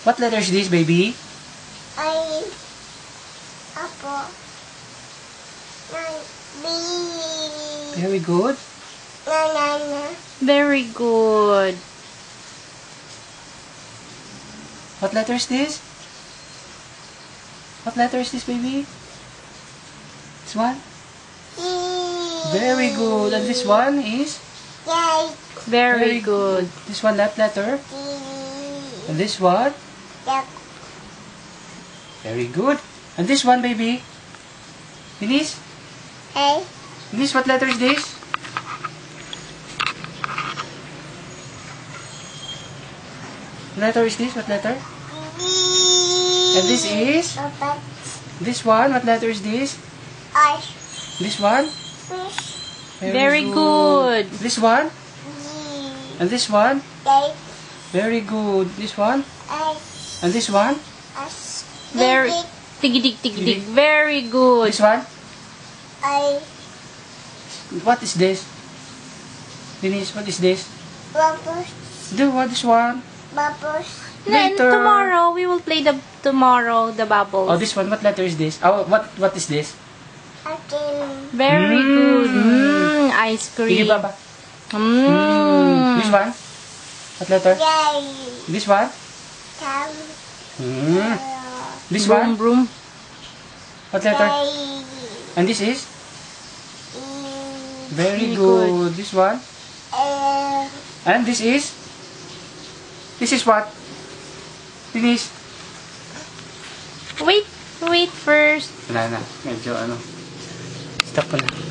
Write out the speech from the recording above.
What letter is this, baby? Apple. B. Very good. Na. Very good. What letter is this? What letter is this, baby? This one? Very good. And this one is? Yay. Very good. This one, left letter. And this one? Very good. And this one, baby? Denise? Hey. Denise, what letter is this? What letter is this? What letter? And this is? Papa. This one, what letter is this? I. This one? Fish. Very good. This one? And this one? Yay. Very good. This one? I. And this one? Us. Very tigidig. Very good. This one? I. What is this? Denise, what is this? Bubbles. What is one? Bubbles. Then Later. tomorrow we will play the bubbles. Oh, this one. What letter is this? Oh, what is this? Again. Very good. Ice Sige, cream. Baba. This one? What letter? Yay. This one? Come. This Broom, one? broom. What letter? Yay. And this is? Very Very good. This one? And this is? This is what? Denise? Wait first. Wala na. Medyo ano. Stop ko na.